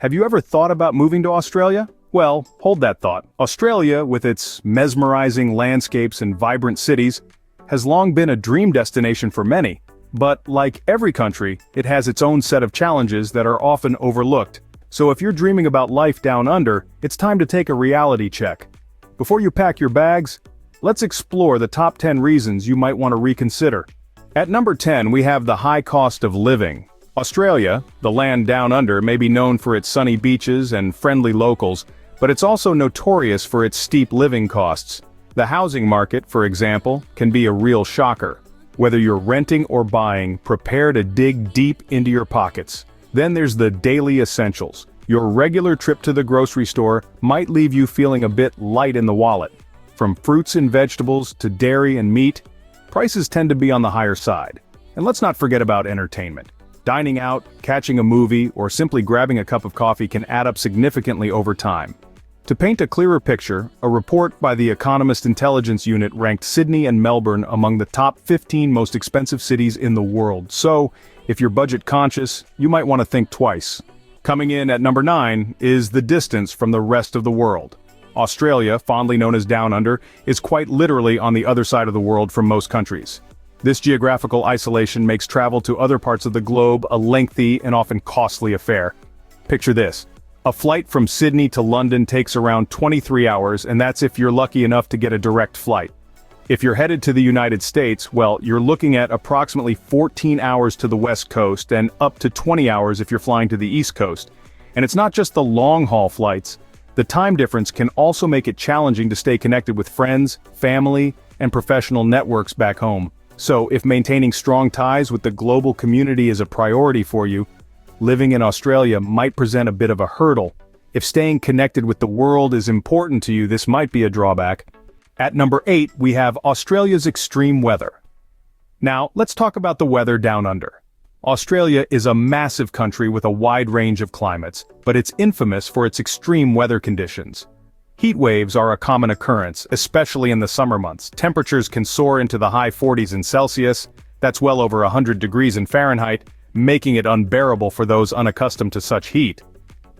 Have you ever thought about moving to Australia? Well, hold that thought. Australia, with its mesmerizing landscapes and vibrant cities, has long been a dream destination for many. But like every country, it has its own set of challenges that are often overlooked. So if you're dreaming about life down under, it's time to take a reality check. Before you pack your bags, let's explore the top 10 reasons you might want to reconsider. At number 10, we have the high cost of living. Australia, the land down under, may be known for its sunny beaches and friendly locals, but it's also notorious for its steep living costs. The housing market, for example, can be a real shocker. Whether you're renting or buying, prepare to dig deep into your pockets. Then there's the daily essentials. Your regular trip to the grocery store might leave you feeling a bit light in the wallet. From fruits and vegetables to dairy and meat, prices tend to be on the higher side. And let's not forget about entertainment. Dining out, catching a movie, or simply grabbing a cup of coffee can add up significantly over time. To paint a clearer picture, a report by the Economist Intelligence Unit ranked Sydney and Melbourne among the top 15 most expensive cities in the world. So, if you're budget conscious, you might want to think twice. Coming in at number 9 is the distance from the rest of the world. Australia, fondly known as Down Under, is quite literally on the other side of the world from most countries. This geographical isolation makes travel to other parts of the globe a lengthy and often costly affair. Picture this. A flight from Sydney to London takes around 23 hours, and that's if you're lucky enough to get a direct flight. If you're headed to the United States, well, you're looking at approximately 14 hours to the West Coast and up to 20 hours if you're flying to the East Coast. And it's not just the long-haul flights. The time difference can also make it challenging to stay connected with friends, family, and professional networks back home. So, if maintaining strong ties with the global community is a priority for you, living in Australia might present a bit of a hurdle. If staying connected with the world is important to you, this might be a drawback. At number 8, we have Australia's extreme weather. Now, let's talk about the weather down under. Australia is a massive country with a wide range of climates, but it's infamous for its extreme weather conditions. Heat waves are a common occurrence, especially in the summer months. Temperatures can soar into the high 40s in Celsius, that's well over 100 degrees in Fahrenheit, making it unbearable for those unaccustomed to such heat.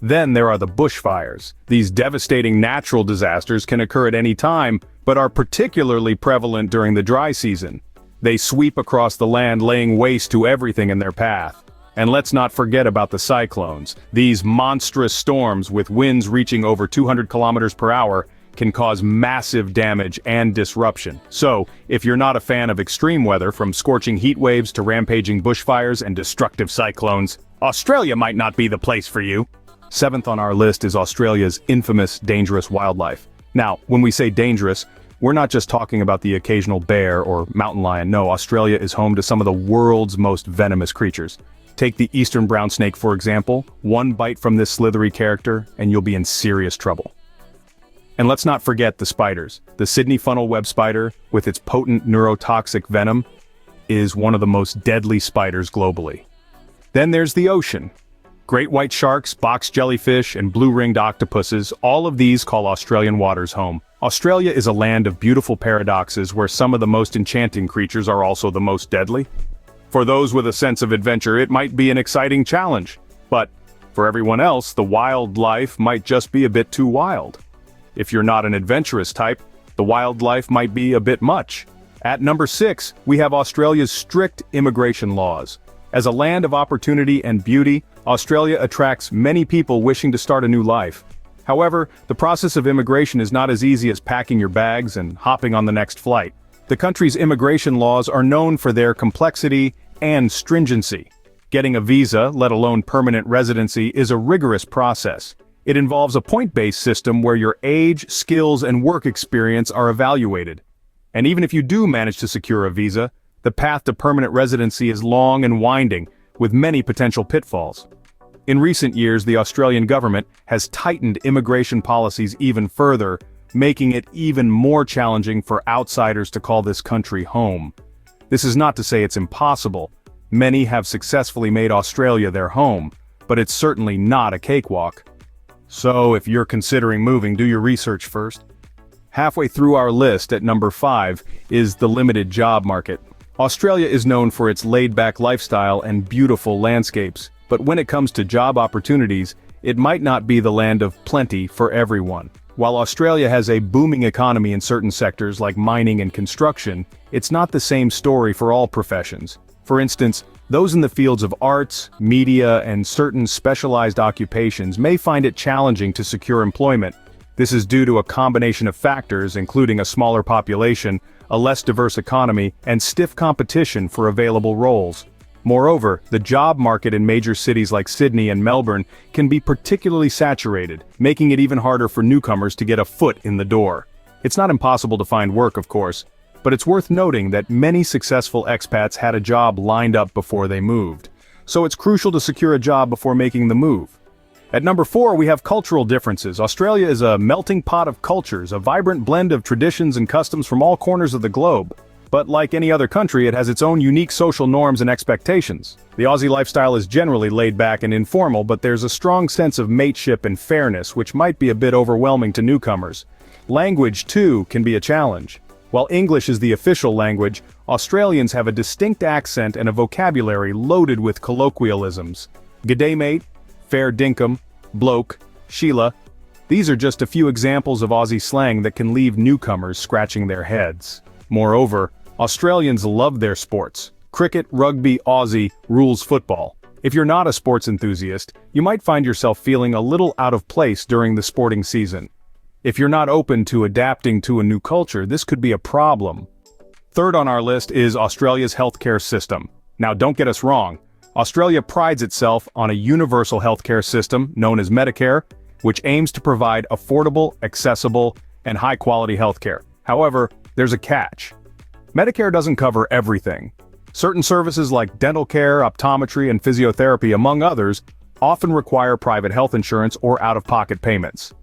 Then there are the bushfires. These devastating natural disasters can occur at any time, but are particularly prevalent during the dry season. They sweep across the land, laying waste to everything in their path. And let's not forget about the cyclones. These monstrous storms with winds reaching over 200 kilometers per hour can cause massive damage and disruption. So, if you're not a fan of extreme weather, from scorching heat waves to rampaging bushfires and destructive cyclones, Australia might not be the place for you. 7th on our list is Australia's infamous dangerous wildlife. Now, when we say dangerous, we're not just talking about the occasional bear or mountain lion. No, Australia is home to some of the world's most venomous creatures. Take the eastern brown snake, for example. One bite from this slithery character, and you'll be in serious trouble. And let's not forget the spiders. The Sydney funnel web spider, with its potent neurotoxic venom, is one of the most deadly spiders globally. Then there's the ocean. Great white sharks, box jellyfish, and blue-ringed octopuses, all of these call Australian waters home. Australia is a land of beautiful paradoxes where some of the most enchanting creatures are also the most deadly. For those with a sense of adventure, it might be an exciting challenge. But for everyone else, the wildlife might just be a bit too wild. If you're not an adventurous type, the wildlife might be a bit much. At number 6, we have Australia's strict immigration laws. As a land of opportunity and beauty, Australia attracts many people wishing to start a new life. However, the process of immigration is not as easy as packing your bags and hopping on the next flight. The country's immigration laws are known for their complexity and stringency. Getting a visa, let alone permanent residency, is a rigorous process. It involves a point-based system where your age, skills, and work experience are evaluated. And even if you do manage to secure a visa, the path to permanent residency is long and winding, with many potential pitfalls. In recent years, the Australian government has tightened immigration policies even further, making it even more challenging for outsiders to call this country home. This is not to say it's impossible. Many have successfully made Australia their home, but it's certainly not a cakewalk. So if you're considering moving, do your research first. Halfway through our list at number 5 is the limited job market. Australia is known for its laid-back lifestyle and beautiful landscapes, but when it comes to job opportunities, it might not be the land of plenty for everyone. While Australia has a booming economy in certain sectors like mining and construction, it's not the same story for all professions. For instance, those in the fields of arts, media, and certain specialized occupations may find it challenging to secure employment. This is due to a combination of factors, including a smaller population, a less diverse economy, and stiff competition for available roles. Moreover, the job market in major cities like Sydney and Melbourne can be particularly saturated, making it even harder for newcomers to get a foot in the door. It's not impossible to find work, of course, but it's worth noting that many successful expats had a job lined up before they moved. So it's crucial to secure a job before making the move. At number 4, we have cultural differences. Australia is a melting pot of cultures, a vibrant blend of traditions and customs from all corners of the globe. But like any other country, it has its own unique social norms and expectations. The Aussie lifestyle is generally laid back and informal, but there's a strong sense of mateship and fairness, which might be a bit overwhelming to newcomers. Language, too, can be a challenge. While English is the official language, Australians have a distinct accent and a vocabulary loaded with colloquialisms. G'day mate, fair dinkum, bloke, Sheila. These are just a few examples of Aussie slang that can leave newcomers scratching their heads. Moreover, Australians love their sports. Cricket, rugby, Aussie, rules football. If you're not a sports enthusiast, you might find yourself feeling a little out of place during the sporting season. If you're not open to adapting to a new culture, this could be a problem. Third on our list is Australia's healthcare system. Now don't get us wrong, Australia prides itself on a universal healthcare system known as Medicare, which aims to provide affordable, accessible, and high-quality healthcare. However, there's a catch. Medicare doesn't cover everything. Certain services like dental care, optometry, and physiotherapy, among others, often require private health insurance or out-of-pocket payments.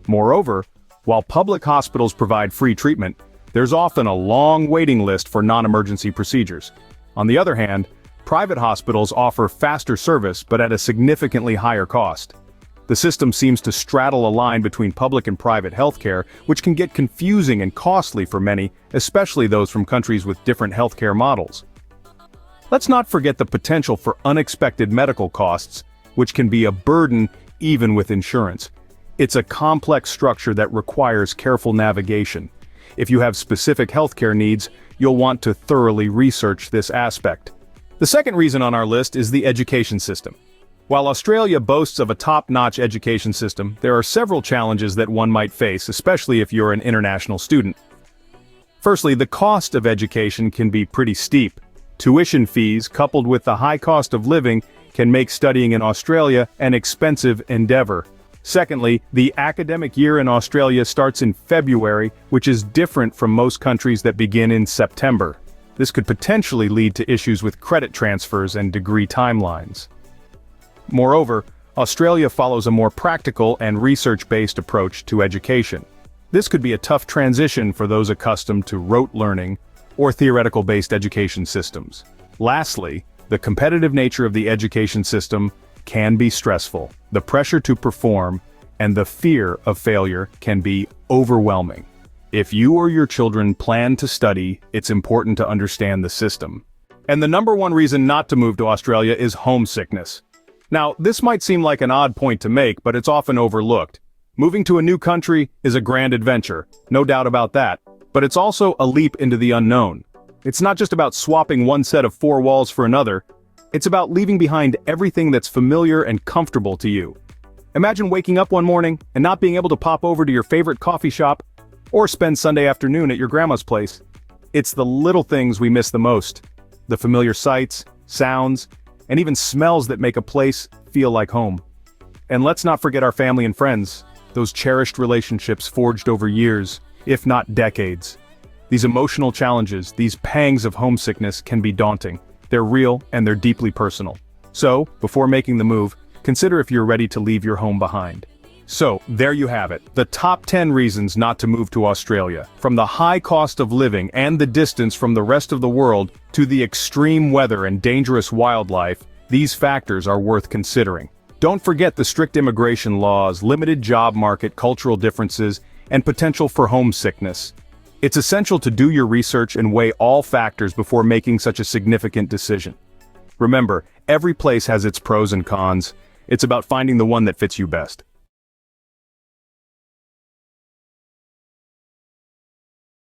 Moreover, while public hospitals provide free treatment, there's often a long waiting list for non-emergency procedures. On the other hand, private hospitals offer faster service but at a significantly higher cost. The system seems to straddle a line between public and private healthcare, which can get confusing and costly for many, especially those from countries with different healthcare models. Let's not forget the potential for unexpected medical costs, which can be a burden even with insurance. It's a complex structure that requires careful navigation. If you have specific healthcare needs, you'll want to thoroughly research this aspect. The second reason on our list is the education system. While Australia boasts of a top-notch education system, there are several challenges that one might face, especially if you're an international student. Firstly, the cost of education can be pretty steep. Tuition fees, coupled with the high cost of living, can make studying in Australia an expensive endeavor. Secondly, the academic year in Australia starts in February, which is different from most countries that begin in September. This could potentially lead to issues with credit transfers and degree timelines. Moreover, Australia follows a more practical and research-based approach to education. This could be a tough transition for those accustomed to rote learning or theoretical-based education systems. Lastly, the competitive nature of the education system can be stressful. The pressure to perform and the fear of failure can be overwhelming. If you or your children plan to study, it's important to understand the system. And the number one reason not to move to Australia is homesickness. Now, this might seem like an odd point to make, but it's often overlooked. Moving to a new country is a grand adventure, no doubt about that, but it's also a leap into the unknown. It's not just about swapping one set of four walls for another, it's about leaving behind everything that's familiar and comfortable to you. Imagine waking up one morning and not being able to pop over to your favorite coffee shop or spend Sunday afternoon at your grandma's place. It's the little things we miss the most. The familiar sights, sounds, and even smells that make a place feel like home. And let's not forget our family and friends, those cherished relationships forged over years, if not decades. These emotional challenges, these pangs of homesickness can be daunting. They're real and they're deeply personal. So, before making the move, consider if you're ready to leave your home behind. So, there you have it, the top 10 reasons not to move to Australia. From the high cost of living and the distance from the rest of the world to the extreme weather and dangerous wildlife, these factors are worth considering. Don't forget the strict immigration laws, limited job market, cultural differences, and potential for homesickness. It's essential to do your research and weigh all factors before making such a significant decision. Remember, every place has its pros and cons, It's about finding the one that fits you best.